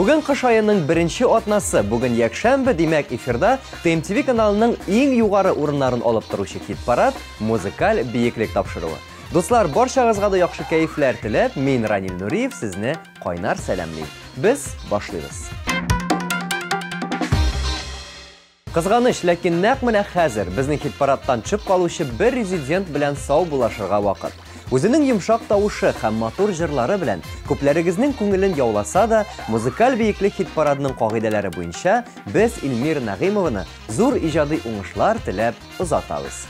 Бүген кыш айының беренче атнасы, бүген якшәмбе, димәк эфирда TMTV каналының иң югары урыннарын алып торучы хит-парад музыкаль биеклек тапшыруы. Дуслар, барчагызга да яхшы кайфләр теләп, мин Ранил Нуриев сезне кайнар сәламлыйм. Без башлыйбыз. Кызганыч, ләкин нәкъ менә хәзер безнең хит-парадтан чыгып калучы бер резидент белән сау булашырга вакыт. Үзенең йомшак тавышы һәм матур җырлары белән күпләрегезнең күңелен яуласа да, музыкаль биеклек хит-парадының кагыйдәләре буенча без Илмир Нагыймованы зур иҗади уңышлар теләп озатабыз.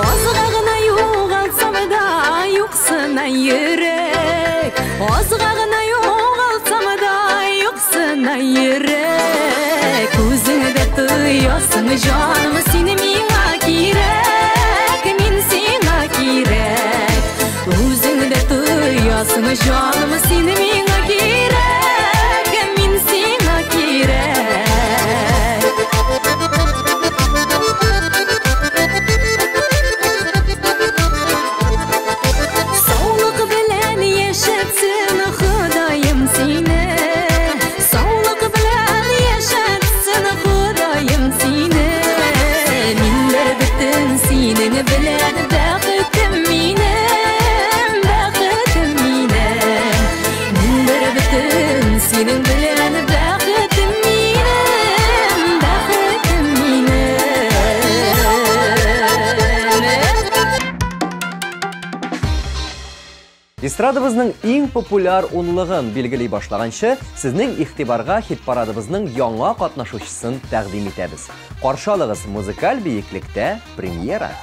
Азгагына югалсам да юксына йөрәк, азгагына югалсам да юксына йөрәк, үзеңдә тоясың җаным сине миңа кирәк, мин сиңа кирәк, үзеңдә тоясың җаным сине миңа кирәк, мин сиңа кирәк. Эстрадыбызның иң популяр унлыгын билгели башлаганчы, сезнең игътибарга хит-парадыбызның яңа катнашучысын тәкъдим итәбез. Каршы алыгыз, музыкаль биеклектә премьера.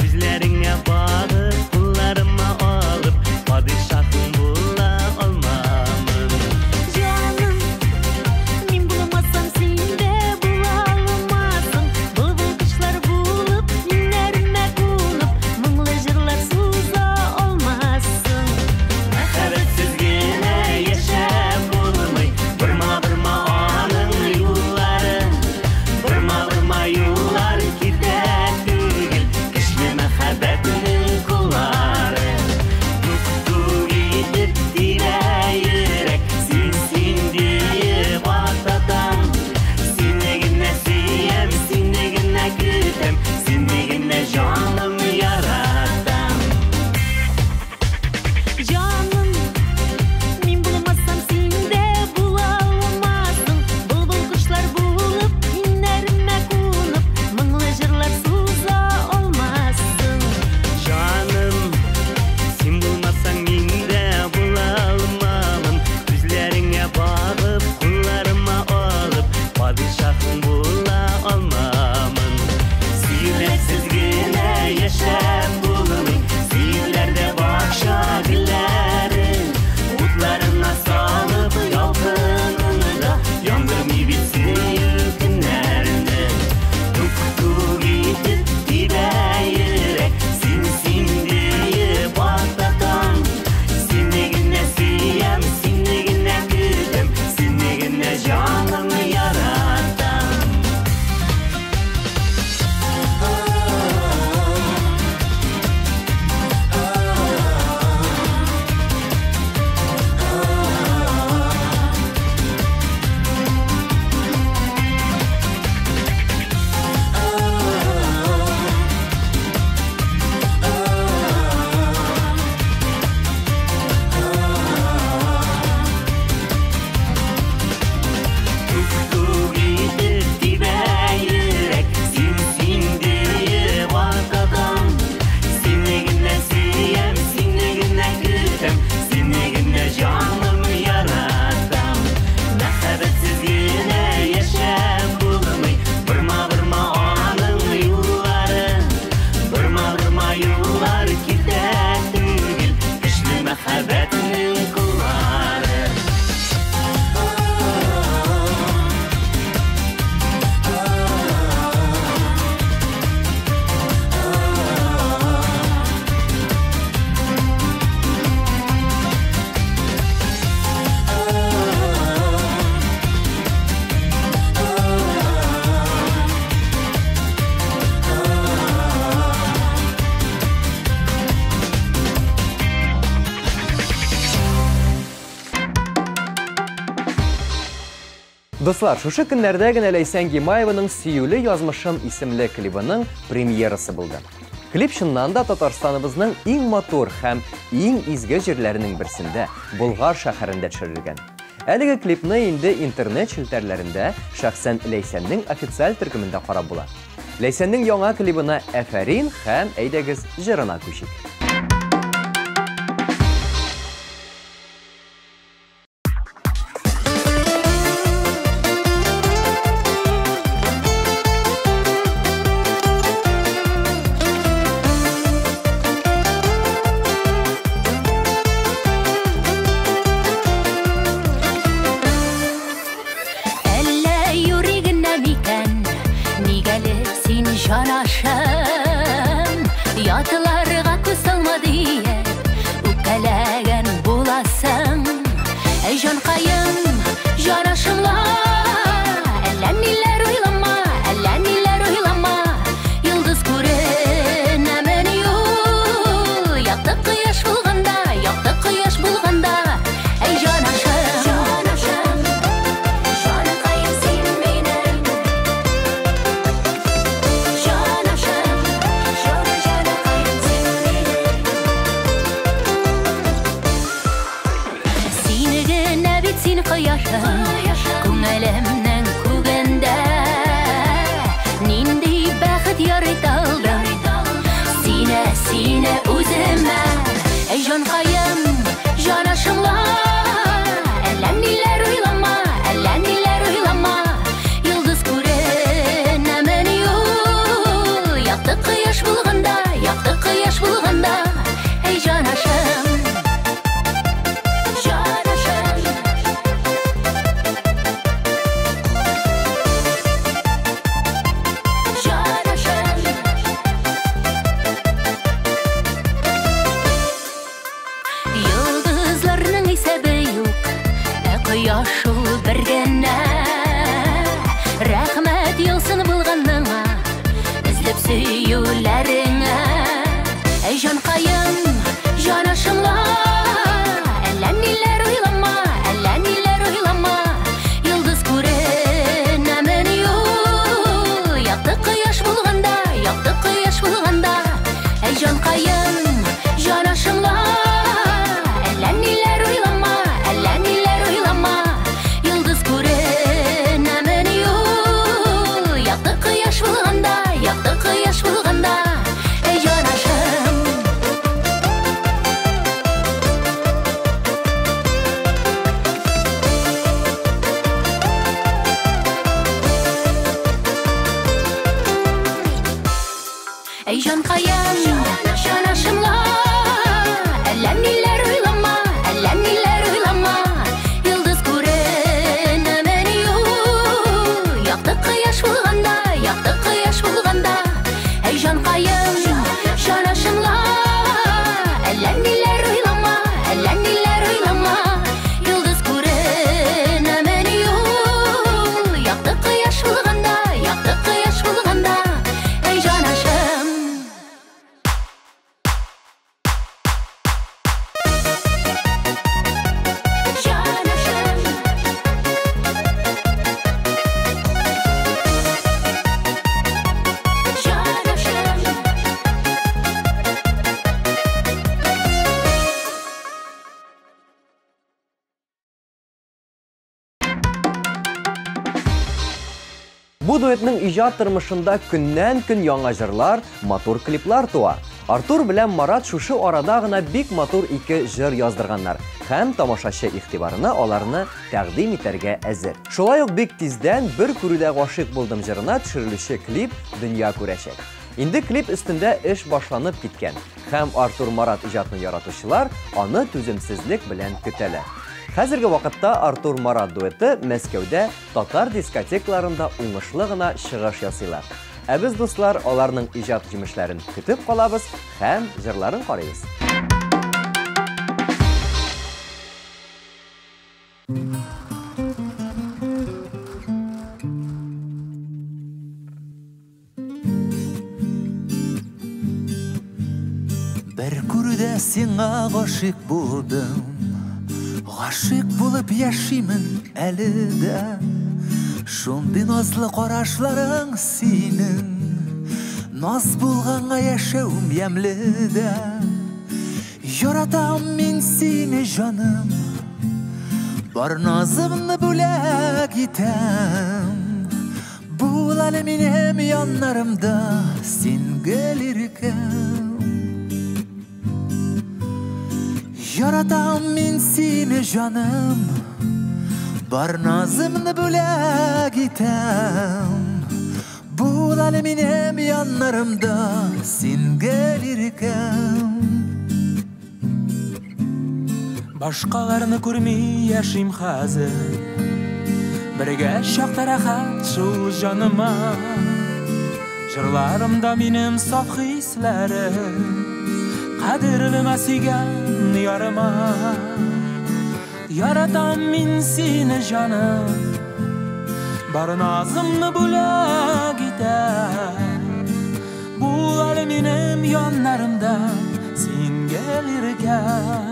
Күзләреңә багып, кулларыма алып, падишаһым бул. Достар, шушы көннәрдә генә Ләйсән Гимаеваның «Сөюле язмышым» исемле клибының премьерасы булды. Клип чыннан да Татарстаныбызның иң матур һәм иң изге җирләренең берсендә, Болгар шәһәрендә төшерелгән. Әлеге клипны инде интернет челтәрләрендә шәхсән Ләйсәннең официаль төркемендә карап була. Ләйсәннең яңа клибына әфәрин һәм әйдәгез җырына күчик. Ятыларга күз салмады үпкәләгән буласың. Җанкаем, җанашымла, әллә ниләр уйлама, йолдыз күренәмен юл. Якты кояш булганда, әй җанашым, җанкаем син минем. Син кояшым, күңелемнең күгендә, нинди бәхет ярый талдым, сине үземә. Әй җанкаем, җанашымла, әллә ниләр уйлама, йолдыз күренәмен юл. Якты кояш булганда, әй җанашым. Кояшу бер генә, рәхмәт елсын булганыңа, эзләп сөюләреңә. Әй җанкаем, җанашымла, әллә ниләр уйлама, йолдыз күренәмен юл. Якты кояш булганда, әй җанкаем, җанашымла, әллә ниләр уйлама, йолдыз күренәмен юл. Якты кояш булганда, әй җанашым. Әй җанкаем, җанашымла, әллә ниләр уйлама, йолдыз күренәмен юл. Якты кояш булганда, әй җанкаем, җанашымла, әллә ниләр уйлама, йолдыз күренәмен юл. Якты кояш булганда, әй җанашым. Бу дуэтның иҗат тормышында көннән-көн яңа җырлар, матур клиплар туа. Артур белән Марат шушы арада гына бик матур ике җыр яздырганнар һәм тамашачы игътибарына аларны тәкъдим итәргә әзер. Шулай ук бик тиздән бер күрүдә гашыйк булдым җырына төшерелүче клип дөнья күрәчәк. Инде клип өстендә эш башланып киткән һәм Артур Марат иҗатын яратучылар аны түземсезлек белән көтәләр. Хәзерге вакытта Артур Марат дуэты Мәскәүдә татар дискотекаларында уңышлы гына чыгыш ясыйлар. Ә без, дуслар, аларның иҗат җимешләрен көтеп калабыз һәм җырларын карыйбыз. Бер күрүдә сиңа гашыйк булдым, гашыйк булып яшимен әле дә. Шундый назлы карашларың синең, наз булганга яшәүм ямлыда. Яратам мин сине җаным, бар назымны бүләк итәм. Бул әле минем яннарымда син гөл иркәм. Яратам мин сине җаным, бар назымны бүләк итәм. Бул әле минем яннарымда син гөл иркәм. Башкаларны күрми яшим хәзер, бергә чакта рәхәт шул җаныма. Җырларымда минем саф хисләрем, кадерлемә сөйгән ярыма. Яратам мин сине җаным, бар назымны бүләк итәм. Бул әле минем яннарымда син гел иркәм.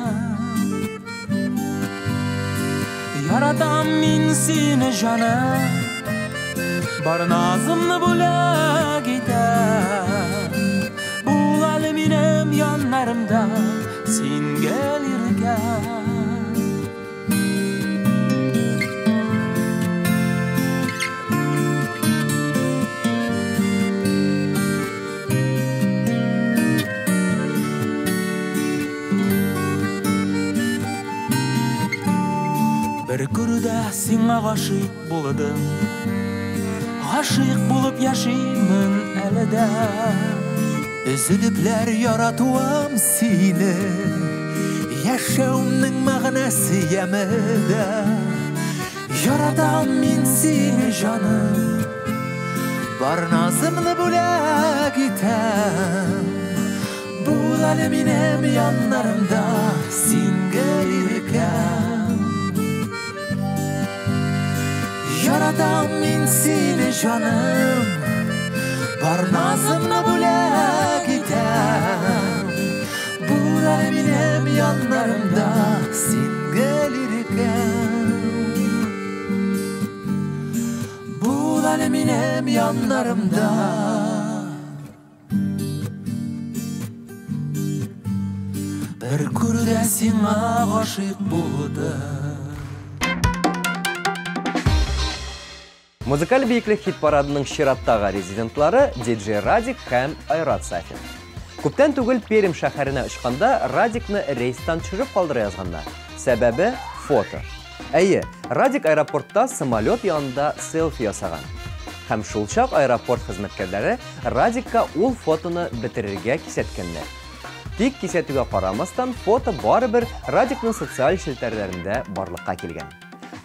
Яратам мин сине җаным, бар назымны бүләк итәм. Бул әле минем яннарымда син гел иркәм. Бер күрдә сиңа гашыйк булдым, гашыйк булып яшимен әле дә. Өзелепләр яратуым сине, яшәүемнең мәгънәсе ямыда. Яратам мин сине җаным, бар назымны бүләк итәм. Бул әле минем яннарымда син гөл иркәм. Яратам мин сине җаным, бар назымны бүләк итәм. Бул әле минем яннарымда син гөл иркәм. Бул әле минем яннарымда бер күрдә сиңа гашыйк булдым. Музыкаль бейіклік хит-парадының шираттағы резидентлары диджей Радик һәм Айрат Сафин. Күптән түгел Пермь шәһәренә очканда Радикны рейстан төшереп калдыра язганнар. Сәбәбе фото. Әйе, Радик аэропортта самолет янында селфи ясаган. Һәм шул чак аэропорт хезмәткәрләре Радикка ул фотоны бетерергә кисәткәннәр. Тик кисәтүгә карамастан фото барыбер Радикның социаль челтәрләрендә барлыкка килгән.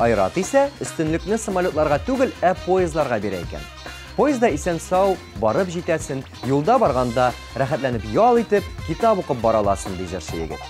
Айрат исә өстенлекне самолетларга түгел, поездларга бирә икән. Поезда исән-сау барып җитәсен, юлда барганда рәхәтләнеп ял итеп, китап укып бара аласын ди җырчы егет.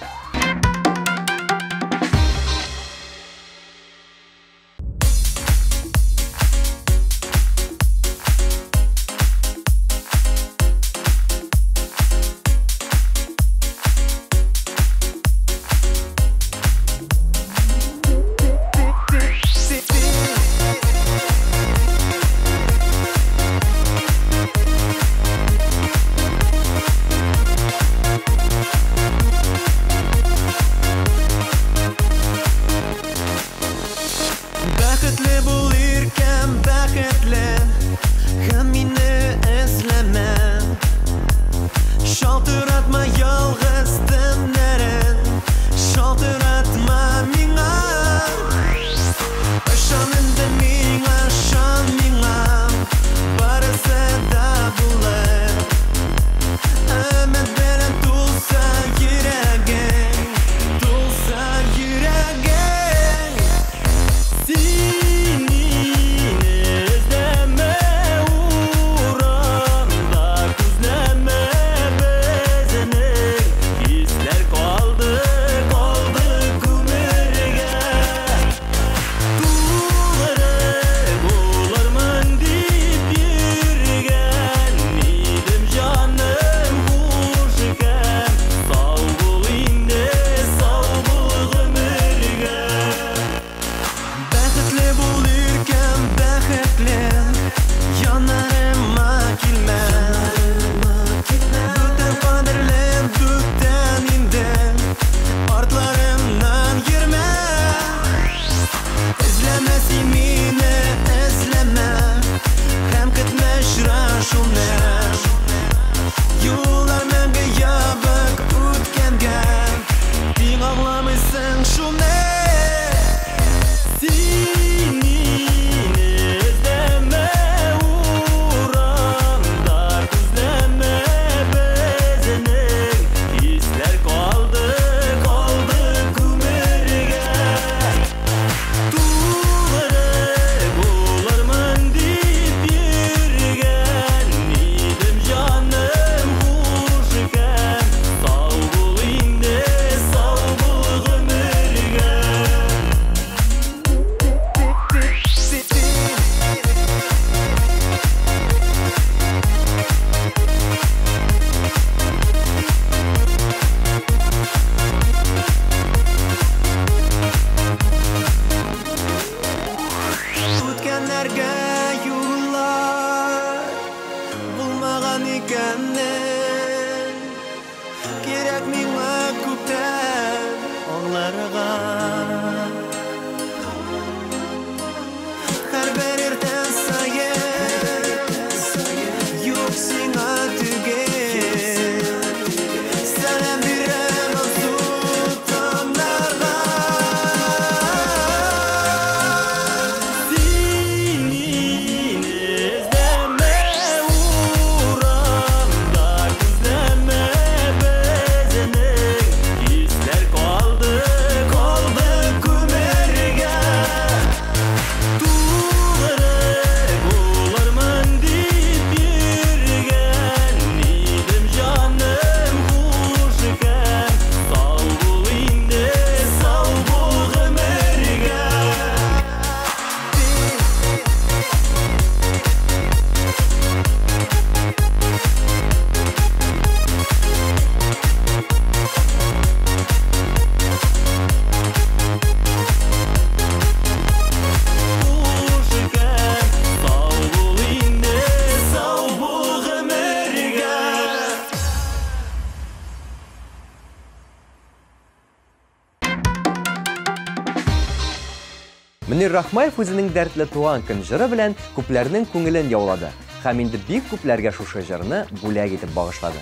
Мөнир Рахмаев үзенең дәртле туган көн җыры белән күпләрнең күңелен яулады һәм инде бик күпләргә шушы җырны бүләк итеп багышлады.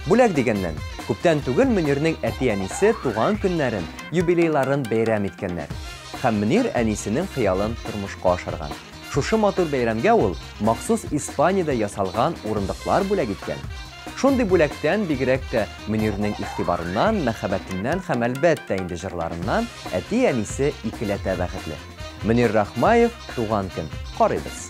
Бүләк дигәннән, күптән түгел Мөнирнең әти-әнисе туган көннәрен, юбилейларын бәйрәм иткәннәр. Һәм Мөнир әнисенең хыялын тормышка ашырган. Шушы матур бәйрәмгә ул махсус Испаниядә ясалган урындыклар бүләк иткән. Шундый бүләктән бигрәк тә Мөнирнең игътибарыннан, мәхәббәтеннән һәм әлбәттә инде җырларыннан әти-әнисе икеләтә бәхетле. Мөнир Рахмаев туган көн. Карыйбыз.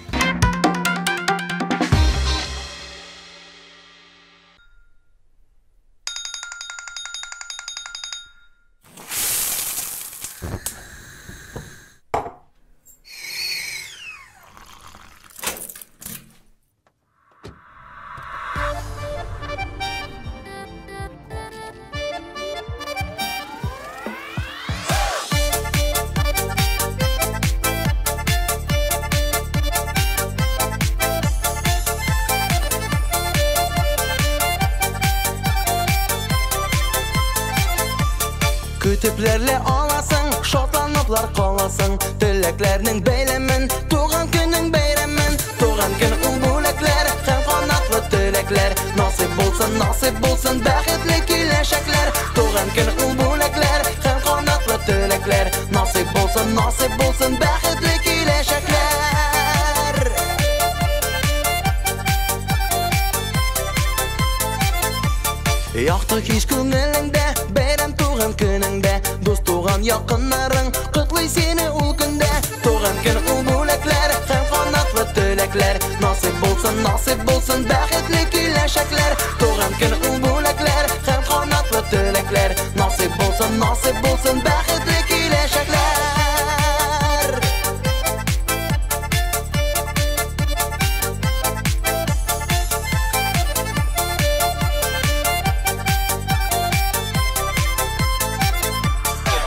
Kütüplerle alasın, şotlanıplar kalasın. Dileklerinin beylemin, tuğan günün beyremin. Tuğan gün ulbulekler, hem kanatlı dilekler. Nasip bulsun, bəxtli kiləşəklər. Tuğan gün ulbulekler, hem kanatlı dilekler. Nasip bulsun, bəxtli kiləşəklər. Yaxtı hiç günelinde, beyram tuğan gününde. Dost tuğan yakınların, kutluy seni ul günde. Tuğan gün ul bulekler, hem kanatlı dilekler. Nasip bulsun, bəxtli kiləşəklər. Tuğan gün ul bulekler, hem kanatlı dilekler. Nasip bulsun, bəxtli kiləşəklər.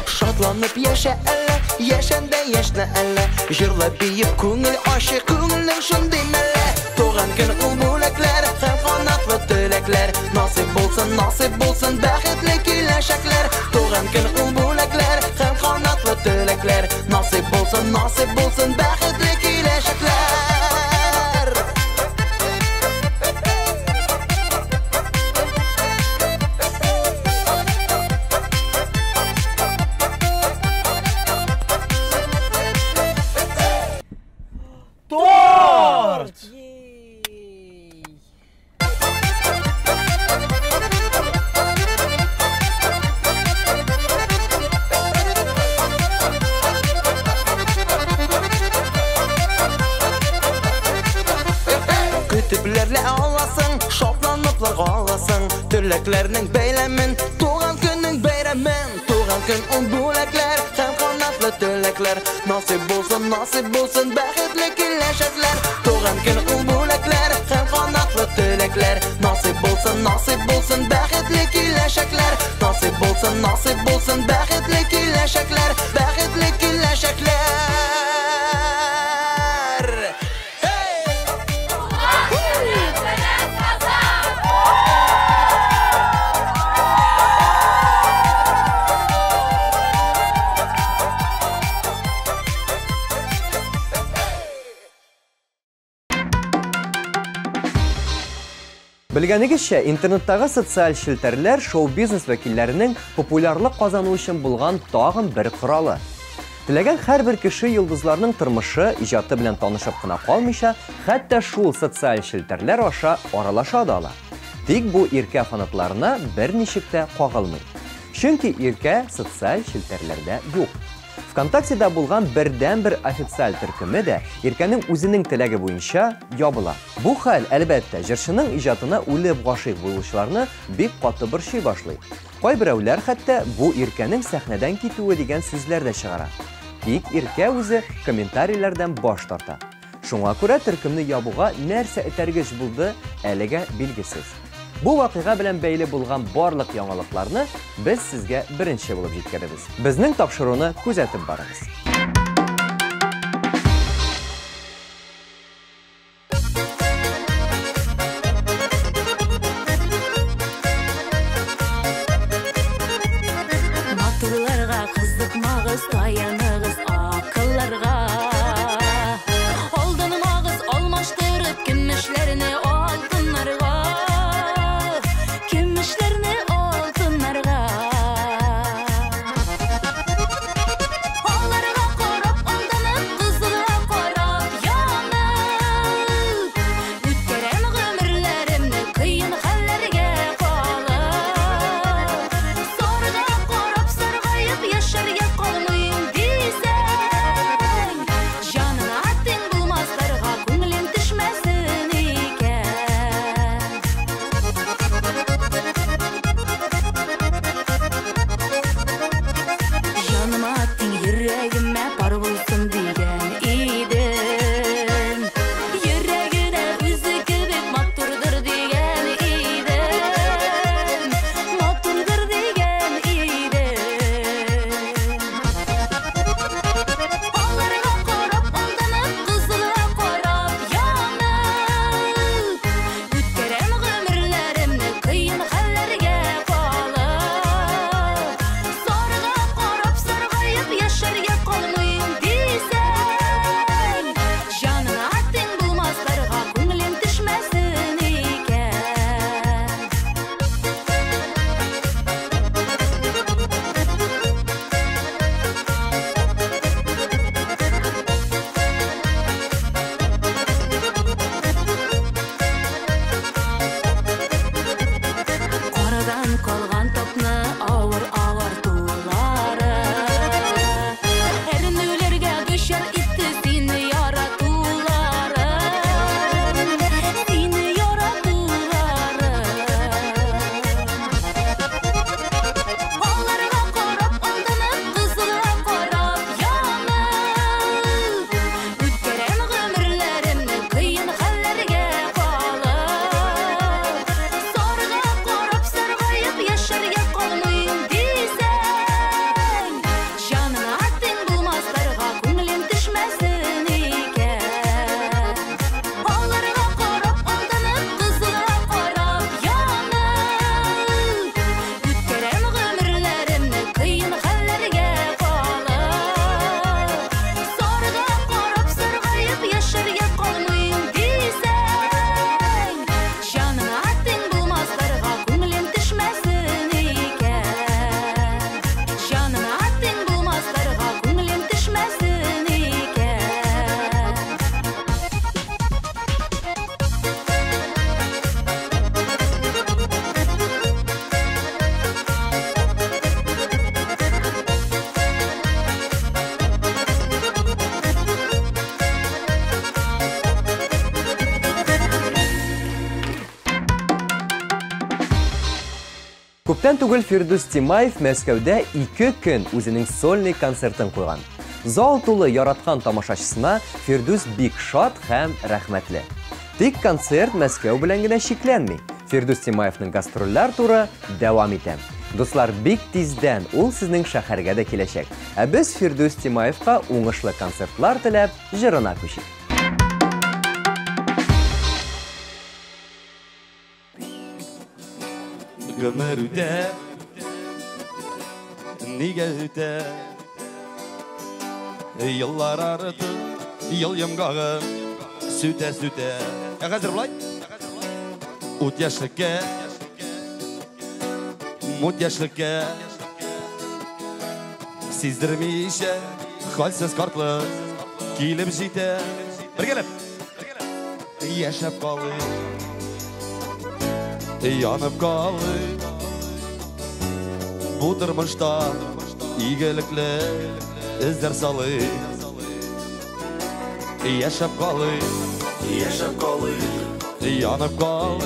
Şatlanıp yaşa elle, yaşanda yaşna elle. Jırla biyip көңіл aşı, көңілнің şunday melle. Tuğan gün ul bulekler, hem kanatlı dilekler. Nasip bulsun, bəxtli kiləşəklər. Tuğan gün ul bulekler, hem kanatlı dilekler. Nasip bulsun, bəxtli kiləşəklər. Kütüplerle alasın, şoplanıplar kalasın. Dileklerinin beylemin, tuğan günün beyremin. Tuğan gün ul bulekler, hem kanatlı dilekler. Nasip bulsun, bəxtli kiləşəklər. Tuğan gün ul bulekler, hem kanatlı dilekler. Nasip bulsun, bəxtli kiləşəklər. Nasip bulsun, bəxtli kiləşəklər. Bəxtli kiləşəklər. Белгәнегезчә, интернеттагы социаль шелтәрләр шоу-бизнес вәкилләренең популярлык казану өчен булган тагын бер коралы. Теләгән һәрбер кеше йолдызларның тормышы, иҗаты белән танышып кына калмыйча, хәтта шул социаль шелтәрләр аша аралаша да ала. Тик бу иркә фанатларына берничек тә кагылмый. Чөнки иркә социаль шелтәрләрдә юк. ВКонтактеда булган бердән-бер официаль төркеме дә иркәнең үзенең теләге буенча ябыла. Бу хәл, әлбәттә, җырчының иҗатына үлеп гашыйк булучыларны бик каты борчый башлый. Кайберәүләр хәтта бу иркәнең сәхнәдән китүе дигән сүзләр дә чыгара. Тик иркә үзе комментарийләрдән баш тарта. Шуңа күрә төркемне ябуга нәрсә этәргеч булды, әлегә билгесез. Бу вакыйга белән бәйле булган барлык яңалыкларны без сезгә беренче булып җиткерәбез. Безнең тапшыруны күзәтеп барыгыз. Матурларга кызыкмагыз, таяныгыз, акыл yıllarga Oldanım ağız almaştırıp kimmişlerini altınlarga Kimmişlerini altınlarga Onlarga korap aldanıp kızıla korap yanıp Ütkeren ömürlerimni kıyın hallerge kalıp Sorga korap sargayıp yaşarga kalmayın diysen Canına attın bulmazlarga ko'nglim düşmesin iken Canıma attın yüreğime par bulsun diyen idin Yüreğine üzü gibi maturdur diyen idin Maturdur diyen idin Onlarga korap aldanıp kızıla korap yanıp Ütkeren ömürlerimni kıyın hallerge kalıp Sorga korap sargayıp yaşarga kalmayın diysen Canına attın bulmazlarga ko'nglim düşmesin iken Qaradan qolgan topni ağır tuğlары Erinülerge düşer itti seni yaratulары Seni yaratulары Onlarga korap aldanıp kızıla korap yanıp Ütkeren ömürlerimni kıyın hallerge kalıp Sorga korap sargayıp yaşarga kalmayın diysen Canına attın bulmazlarga ko'nglim düşmesin iken Onlarga korap aldanıp kızıla korap yanıp Ütkeren ömürlerimni kıyın hallerge kalıp Sorga korap sargayıp yaşarga kalmayın diysen Canına attın bulmazlarga ko'nglim düşmesin iken Canına attın bulmazlarga ko'nglim düşmesin iken Күптән түгел Фирдус Тимаев Мәскәүдә 2 көн үзенең сольный концертын куйган. Зал тулы яраткан тамашачысына Фирдус бик шат һәм рәхмәтле. Тик концерт Мәскәү белән генә шикләнми. Фирдус Тимаевның гастрольләр туры дәвам итә. Дуслар, бик тиздән ул сезнең шәһәргә дә киләчәк. Ә без Фирдус Тимаевка уңышлы концертлар теләп, җырына күчик. Ömür üte, nige üte Yıllar arıtı, yıl yımgağı Süte süte Hazır bulay Ut yaşlıkke Mut yaşlıkke Sizdirmişe Halsiz kartlı Kilip jite Bir gelip Yaşap kalı Yanıp kalı Bu durmuşta İyilikle izler salı Yaşap kalı Yanıp kalı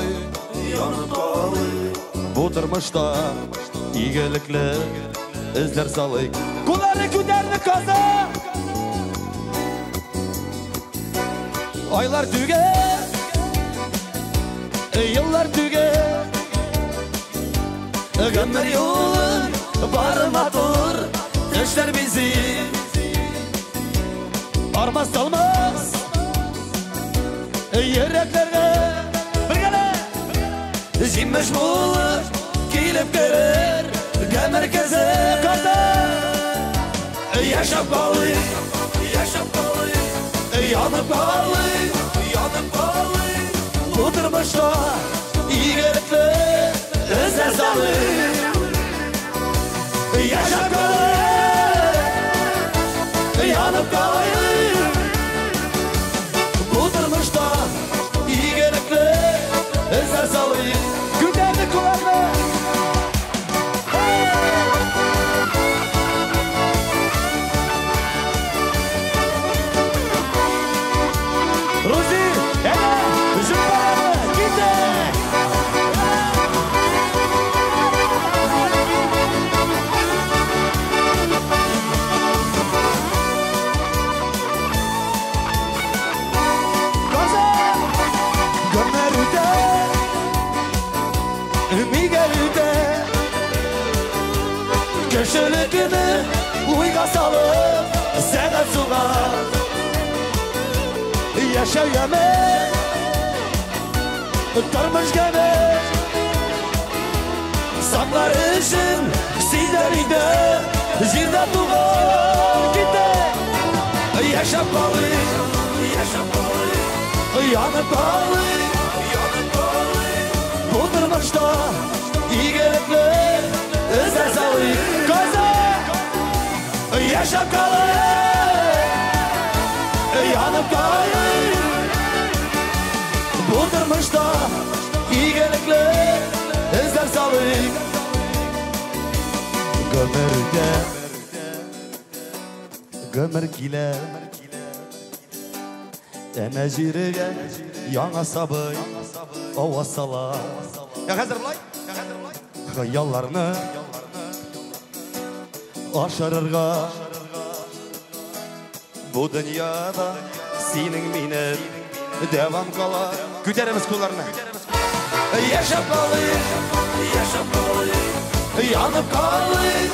Bu durmuşta İyilikle izler salı Kulları küderdi kaza Aylar tüge Yıllar tüge Ömür yolu barıma dur Düşler bizi Armaz salmaz Yüreklerine Birgele Jimmiş bulur Kilip görür Gömer kızı Kaza Yaşap kalı Yanıp kalır Bu durmuşta İyilikle Özler salır Yaşap kalır Yanıp kalır Bu durmuşta İyilikle Özler salır Günlerdi kulakla Rozi, Ela, Zümbara, Gide Gaza, Gömerüde Migelüde Köşelikini Uyga salıp Sene suğa Yaşar yemek Tarmış gemek Saklar için Sizlerinde Zirde tuğar Gitti Yaşap kalır Yanıp kalır Bu durmuşta İyi gerekli Özel sağlık Gaza Yaşap kalır Yanıp kalır Bu durmuşta iyi gerekli Özler sağlık Gömerge Gömergile Emecirige Yana sabıy Ova sala Ya hazır bulay Hayallarını Aşarırga Bu dünyada Senin minin Devam kalar Küterimiz kullarına Yaşap kalır Yanıp kalır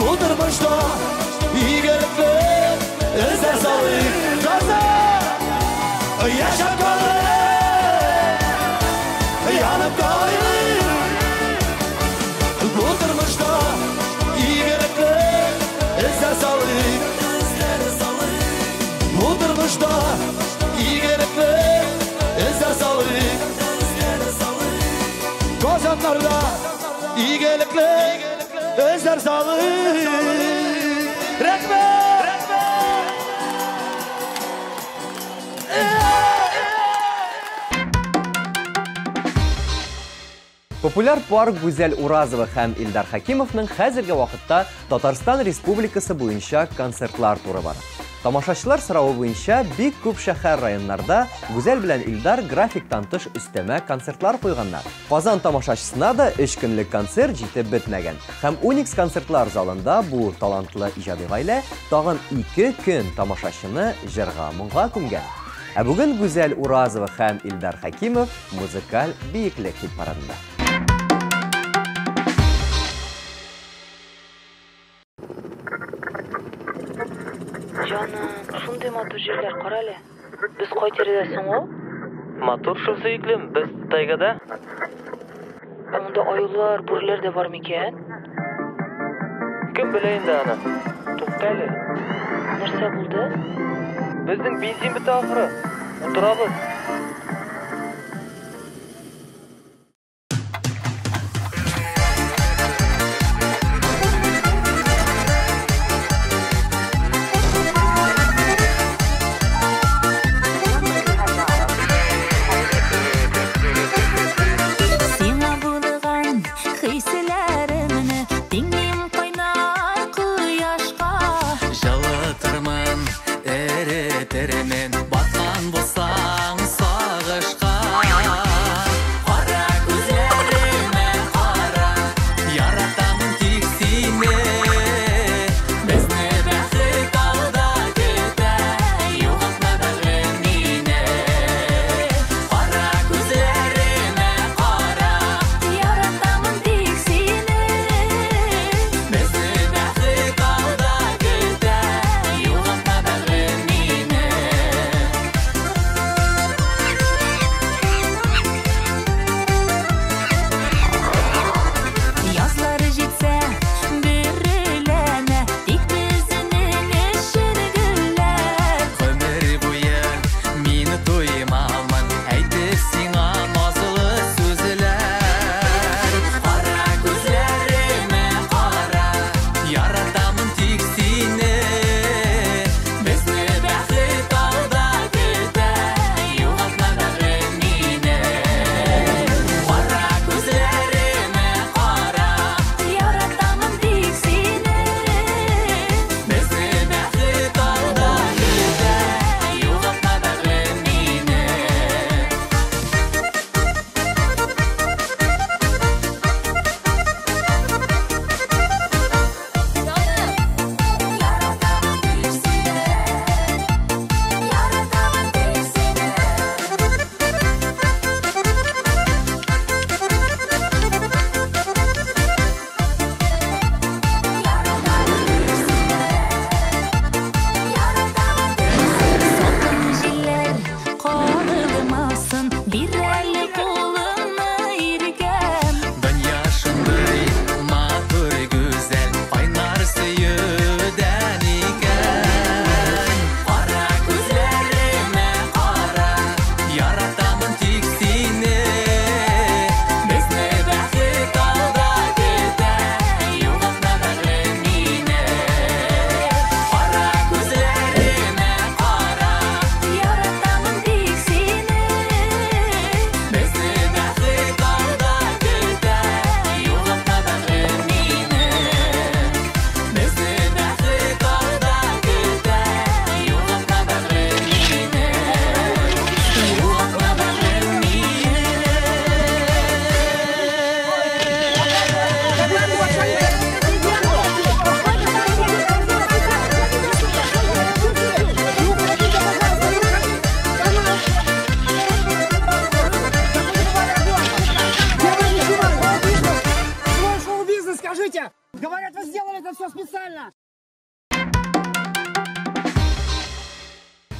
Bu durmuşta İyi gerekli Özler sağlık Gaza Yaşap kalır Yanıp kalır Bu durmuşta İyi gerekli Özler sağlık Bu durmuşta iyi gerekli Özler sağlık Kozanlarda iyi gerekli Özler sağlık Rekme Популяр парк Гүзәл Уразова һәм Илдар Хакимовның хәзерге вакытта Татарстан Республикасы буенча концертлар туры бар. Тамашачылар сорауы буенча бик күп шәһәр районнарда Гүзәл белән Илдар графиктан тыш өстәмә концертлар куйганнар. Казан тамашачысына да 3 көнлек концерт җитеп бетмәгән. Һәм Уникс концертлар залында бу талантлы иҗади гаилә тагын 2 көн тамашачыны җырга моңга күмгән. Ә бүген Гүзәл Уразова һәм Илдар Хакимов музыкаль биеклек хит парадында. Жаным, шундай матур жерлер кара әле. Без кай тирәдәсең ул? Матур шул сөйклем, без тайгада. Монда аюлар, бүрләр дә бар микән? Кем белә инде аны? Тукта әле. Нәрсә булды? Безнең бензин бетә ахыры. Утырабыз. Жалытырмын, эретермен, батқан болсаң сделали это все специально.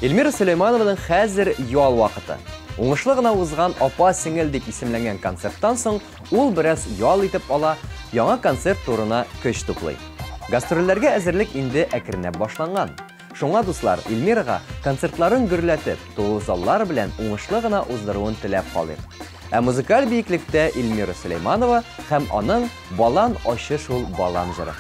Эльмира Сулейманованың хәзер ял вакыты. Уңышлы гына узган апа сиңел дип исемләнгән концерттан соң ул бераз ял итеп ала, яңа концерт турына көч туплый. Гастрольләргә әзерлек инде әкренләп башланган. Шуңа дуслар, Эльмирага концертларын гөрләтеп, тулы заллар белән уңышлы гына уздыруын теләп калыйк. Ә музыкаль бийеклектә Эльмира Сулейманова һәм аның балан ашы шул балан җыры.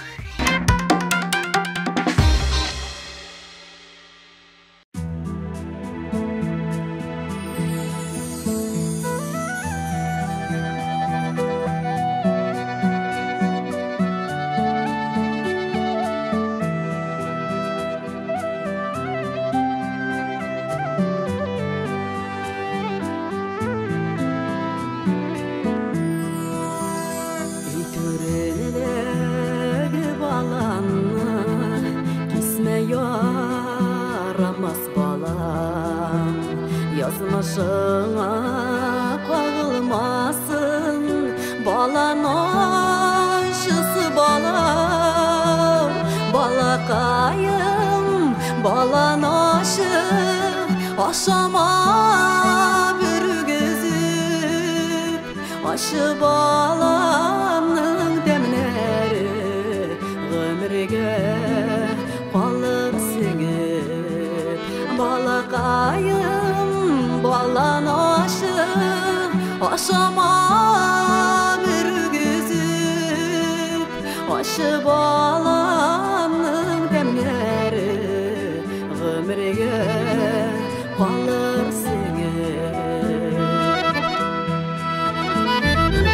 Yazmışına kağılmasın balan aşısı balam balakayım balan aşı aşama bir gözüp aşı balanın demleri ömrüge kalır singip balakayım balan aşı aşama bir güzüp aşı balanın demleri ömrüge kalır singip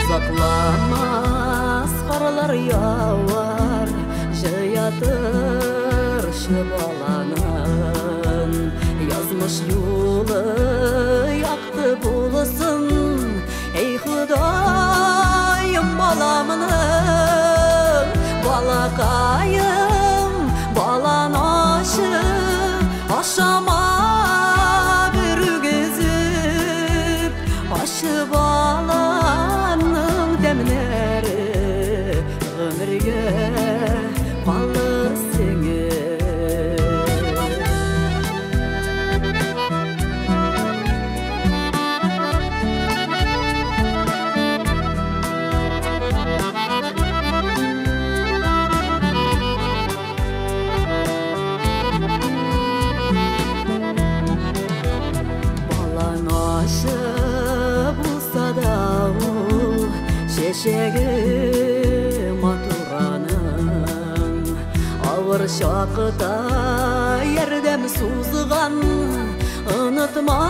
uzaklanmaz karlar yağar jayatır şu balanın yazmış yolu yaktı bulasın ey Hudayım balamının balakayım balan aşı aşama bir gözüp aşı balanın demleri ömrüge kalır Şeşegi maturanın ağır şakıda yerdem suzgan unutma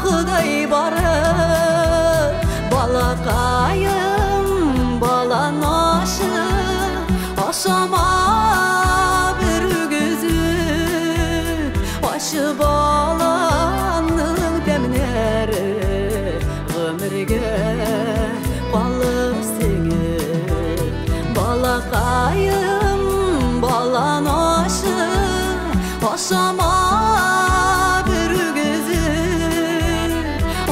Huday barı balakayım balan aşı aşama bir gözü aşı balanın demleri ömrüge kalır singip balakayım balan aşı aşama bir gözü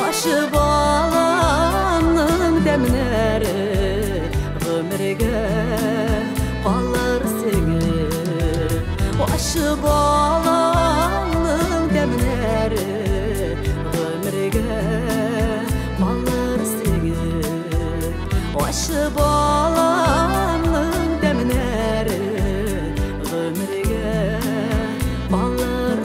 aşı balanın demleri ömrüge kalır singip aşı balanın demleri ömrüge kalır aşı balanın demleri ömrüge kalır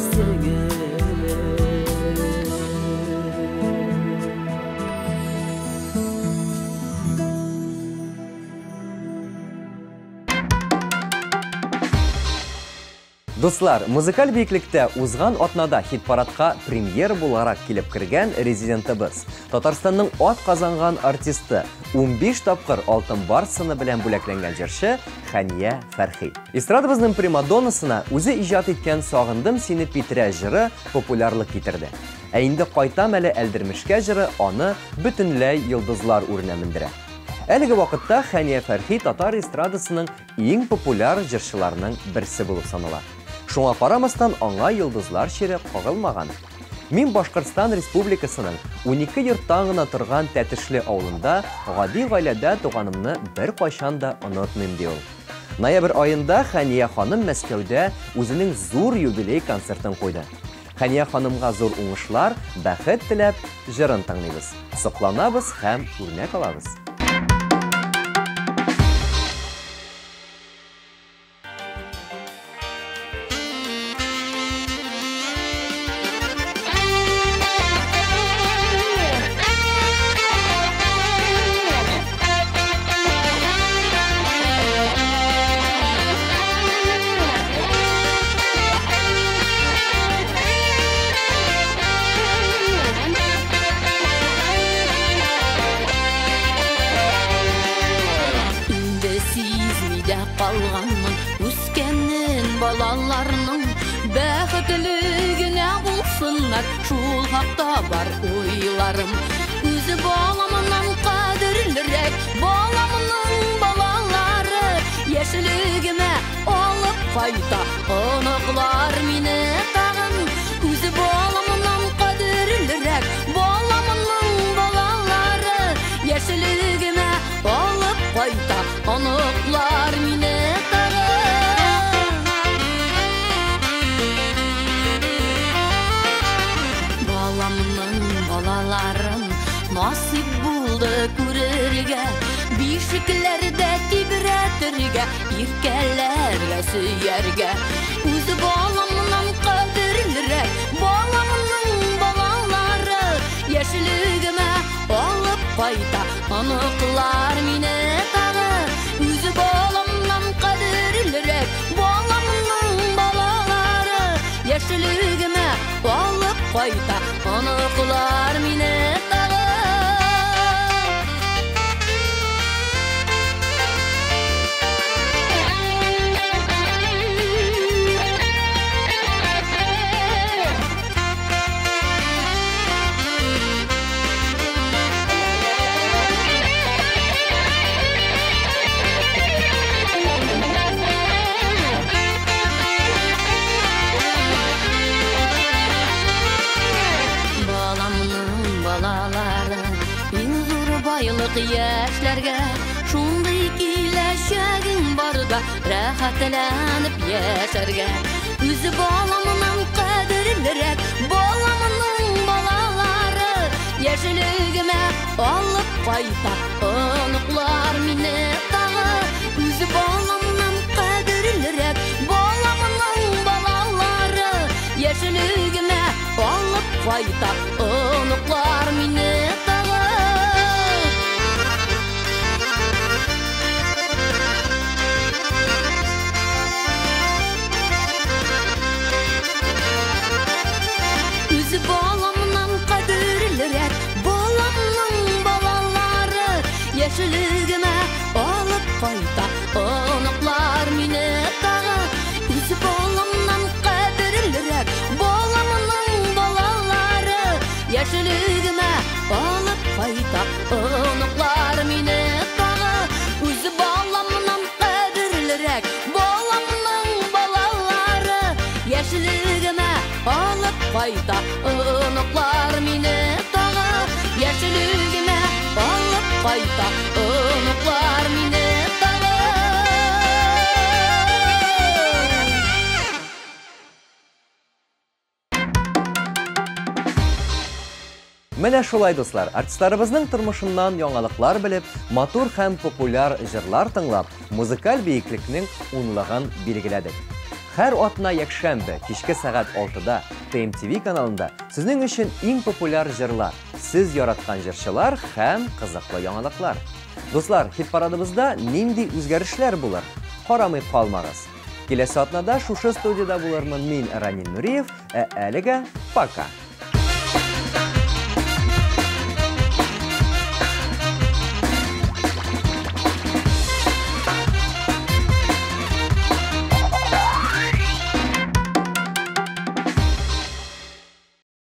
Дуслар, музыкаль бейеклектә узган атнада хит-парадка премьер буларак килеп кергән резидентыбыз. Татарстанның ат казанган артисты 15 тапкыр алтын барсыны белән бүләкләнгән җырчы Хәния Фәрхи. Эстрадабызның примадоннасына үзе иҗат иткән Сагындым сине Питрә җыры популярлык китерде. Ә инде кайтам әле Әлдермешкә җыры аны бөтенләй йолдызлар үренә мендерә. Әлеге вакытта Хәния Фәрхи татар эстрадасының иң популяр җырчыларының берсе булып санала. Шуңа карамастан аңа йолдызлар шире кагылмаган. Мин Башкортстан Республикасының 12 йорттан гына торган Тәтешле авылында гади гаиләдә туганымны бер кайчан да онытмыйм ди ул. Ноябрь айында Хәния ханым Мәскәүдә үзенең зур юбилей концертын куйды. Хәния ханымга зур уңышлар, бәхет теләп, җырын тыңлыйбыз. Сокланабыз һәм үрнәк алабыз. Қалғанның үскеннен балаларының бәхетлігіне болсынlar, шул хақта бар ойларым. Өзі баламынан қадірлірек, баламының балалары ешілігіме алып қайта, ұнықлар мені тағын. Өзі баламынан қадірлірек, баламының балалары ешілігіме алып қайта, ұнықлар мені тағын. Баламның балаларын насип болды көрерге, бишіклерді тибіретірге, иркелерге сүйерге. Өзі баламның қадірлірек, баламның балалары ешілігіме алып қайта, ұнықлар мені тағын. Өзі баламның қадірлірек, баламның балалары ешілігіме алып қайта, ұнықлар мені тағын. Яшьләргә шундый киләчәгең барда, рәхәтләнеп яшәргә. Үзе баламның кадерлерәк, баламның балалары яшьлегемә алып кайта, оныклар мине тагы. Үзе баламның кадерлерәк, баламның балалары яшьлегемә алып кайта, оныклар мине тагы. Баламның қадірлірек, баламның балалары яшілігіме алып қайта, ұнықлар мені тағы. Өзі баламның қадірлірек, баламның балалары яшілігіме алып қайта, ұнықлар мені тағы. Өзі баламның қадірлірек, баламның балалары яшілігіме алып қайта, ұнықлар мені тағы. Яшілігіме алып қайта, ұнықлар мені тағы. Менә шулай, дуслар, артистларыбызның тормышыннан яңалыклар белеп, матур һәм популяр җырлар тыңлап, музыкаль биеклекнең унлыгын билгеләдек. Һәр атна якшәмбе кичке сәгать 6-да TMTV каналында сезнең өчен иң популяр җырлар, сез яраткан җырчылар һәм кызыклы яңалыклар. Дуслар, хит-парадыбызда нинди үзгәрешләр булыр? Карамый калмагыз. Киләсе атнада шушы студияда булырмын мин, Ранин Нуриев, әлегә пока.